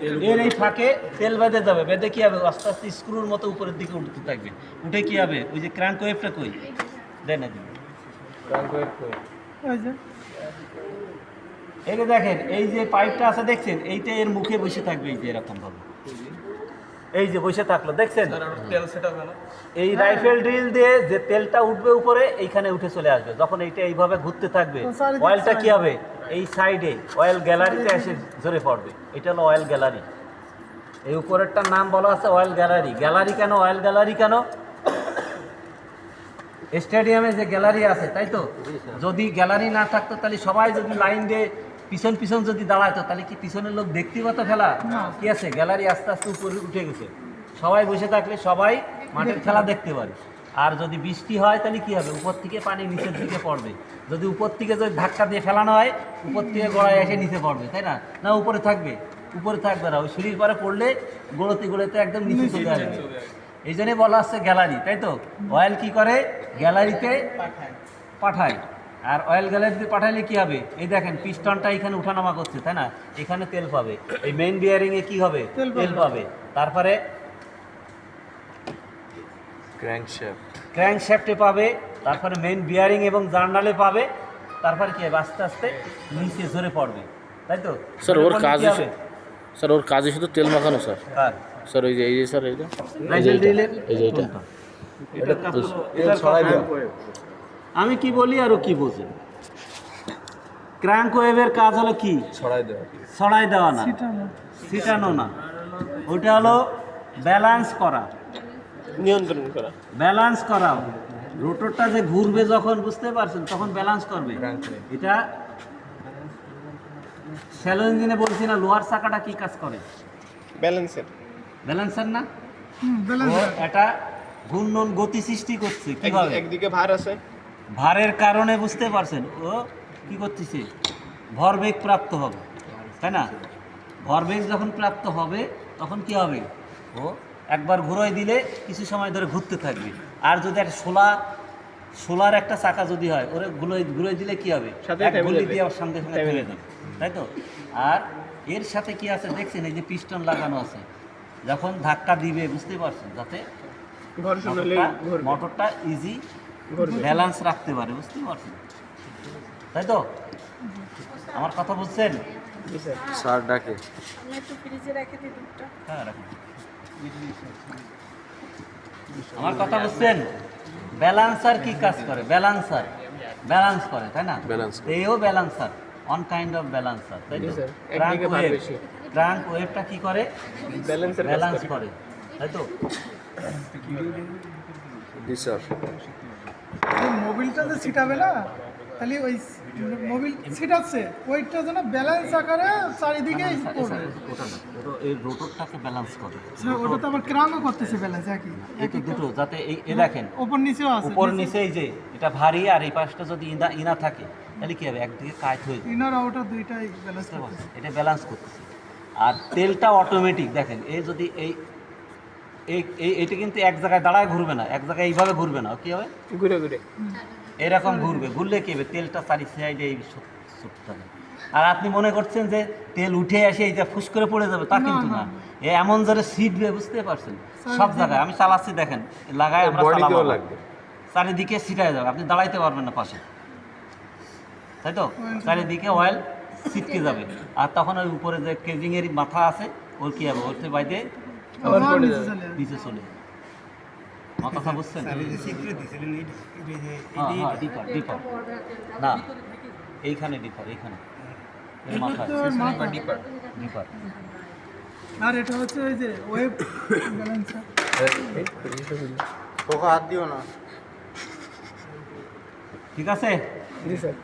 এর এই ফাঁকে তেল বেঁধে যাবে, বেঁধে কী হবে আস্তে আস্তে স্ক্রুর মতো উপরের দিকে উঠতে থাকবে। উঠে কী হবে ওই যে ক্র্যাঙ্ক ওয়েভটা কই দেয় না দিবে এই যে দেখেন এই যে পাইপটা আছে দেখছেন, এইটা এর মুখে বসে থাকবে এই যে এরকমভাবে, এই যে বসে থাকলো দেখছেন। এই রাইফেল ড্রিল দিয়ে যে তেলটা উঠবে উপরে এইখানে উঠে চলে আসবে। যখন এইটা এইভাবে ঘুরতে থাকবে অয়েলটা কি হবে এই সাইডে অয়েল গ্যালারিতে এসে ঝরে পড়বে। এটা হলো অয়েল গ্যালারি। এই উপরেরটার নাম বলা আছে অয়েল গ্যালারি। গ্যালারি কেন, অয়েল গ্যালারি কেন? স্টেডিয়ামে যে গ্যালারি আছে তাই তো, যদি গ্যালারি না থাকতো তাহলে সবাই যদি লাইন দিয়ে পিছন পিছন যদি দাঁড়াতো তাহলে কি পিছনের লোক দেখতে পাতো খেলা? কি আছে গ্যালারি আস্তে আস্তে উপরে উঠে গেছে, সবাই বসে থাকলে সবাই মাঠের খেলা দেখতে পারে। আর যদি বৃষ্টি হয় তাহলে কি হবে উপর থেকে পানি নিচের দিকে পড়বে। যদি উপর থেকে যদি ধাক্কা দিয়ে ফেলানো হয় উপর থেকে গোড়ায় এসে নিচে পড়বে, তাই না? না উপরে থাকবে? উপরে থাকবে না, ওই সিঁড়ির পরে পড়লে গোড়োতে গোড়োতে একদম নিচে চলে আসবে। এই জন্যই বলা হচ্ছে গ্যালারি, তাই তো। অয়েল কি করে গ্যালারিতে পাঠায়, আর অয়েল গ্যালারিতে পাঠাইলে কি হবে এই দেখেন পিস্টনটা এখানে উঠানামা করছে, তাই না? এখানে তেল পাবে, এই মেইন বিয়ারিংয়ে কি হবে তেল পাবে। তারপরে ক্র্যাঙ্কশ্যাফটে পাবে, তারপরে মেইন বিয়ারিং এবং জার্নালে পাবে। তারপরে কি হবে আস্তে আস্তে নিচে ঝরে পড়বে, তাই তো। স্যার ওর কাজ স্যার ওর কাজে শুধু তেল মাখানো স্যার। কার স্যার ওই যে এই যে স্যার এইটা রাইফেল ড্রিলের এই যে এইটা আমি কি বলি আর ও কি বোঝে। ক্র্যাঙ্ক ওয়েভের কাজ হলো কি ছড়াই দেওয়া না, ছিটানো না, ওইটা হলো ব্যালেন্স করা, নিয়ন্ত্রণ করা, ব্যালেন্স করা। রোটরটা যে ঘুরবে যখন বুঝতে পারছেন তখন ব্যালেন্স করবে। এটা শ্যালো ইঞ্জিনে বলছি না লোহার চাকাটা কি কাজ করে? ব্যালেন্সার না, এটা ঘূর্ণন গতি সৃষ্টি করছে কিভাবে? একদিকে ভার আছে, ভারের কারণে বুঝতে পারছেন ও কি করতেছে ভরবেগ প্রাপ্ত হবে, তাই না? ভরবেগ যখন প্রাপ্ত হবে তখন কি হবে ও একবার ঘুরোয় দিলে কিছু সময় ধরে ঘুরতে থাকবে। আর যদি একটা সোলার একটা চাকা যদি হয় ওরে ঘুরোয় দিলে কি হবে এক গুলি দিয়ে সঙ্গে সঙ্গে থেমে যাবে, তাই তো। আর এর সাথে কি আছে দেখছেন এই যে পিস্টন লাগানো আছে, যখন ধাক্কা দিবে বুঝতে পারছেন যাতে মোটরটা ইজি ব্যালেন্স রাখতে পারে, বুঝতে পারছেন তাই তো। আমার কথা বুঝছেন? স্যার ডাকে হ্যাঁ রাখুন। আমার কথা বুঝছেন? ব্যালেন্সার কি কাজ করে? ব্যালেন্সার ব্যালেন্স করে, তাই না? এও balancer, on kind of balancer, তাই তো। ক্র্যাঙ্ক ওয়েভটা কি করে? ব্যালেন্স করে, তাই তো। মোবিলটা যে ছিটাবে না তাহলে ওই মোবিল ছিটাচ্ছে ওইটা যেন ব্যালেন্স আকারে চারিদিকে পড়বে। এই রোটরটাকে ব্যালেন্স করে। ওটা তো আবার ক্রামও করতেছে ব্যালেন্স একই এই তো দুটো যাতে এই দেখেন উপর নিচেও আছে, উপর নিচে এই যে এটা ভারী আর এই পাশটা যদি ইনা থাকে তাহলে কি হবে একদিকে কাজ হয়ে যাবে, ইনার আউটার দুইটাই ব্যালেন্স করতেছে। এটা ব্যালেন্স করতেছে। আর তেলটা অটোমেটিক দেখেন এই যদি এইটা কিন্তু এক জায়গায় দাঁড়ায় ঘুরবে না, এক জায়গায় এইভাবে ঘুরবে না, কি হবে ঘুরে ঘুরে এরকম ঘুরবে। ঘুরলে কি হবে তেলটা চারি সাইডে এই থাকে। আর আপনি মনে করছেন যে তেল উঠে আসে এইটা ফুস করে পড়ে যাবে, তা কিন্তু না, এ এমন জোরে ছিটবে বুঝতে পারছেন। সব জায়গায় আমি চালাচ্ছি দেখেন লাগাই আমরা চালাবো, চারিদিকে ছিটায় যাবে, আপনি দাঁড়াইতে পারবেন না পাশে, তাই তো। চারিদিকে অয়েল ছিটকে যাবে। আর তখন ওই উপরে যে কেজিংয়ের মাথা আছে ওর কি হবে ওর বাইরে নিচে চলে যাবে। আমার কথা বুঝছেন? ডিপার না এইখানে ডিপার, এইখানে ডিপার। আর এটা হচ্ছে ওই যে ওয়েব ব্যালেন্সার। হাত দিও না, ঠিক আছে। জি স্যার।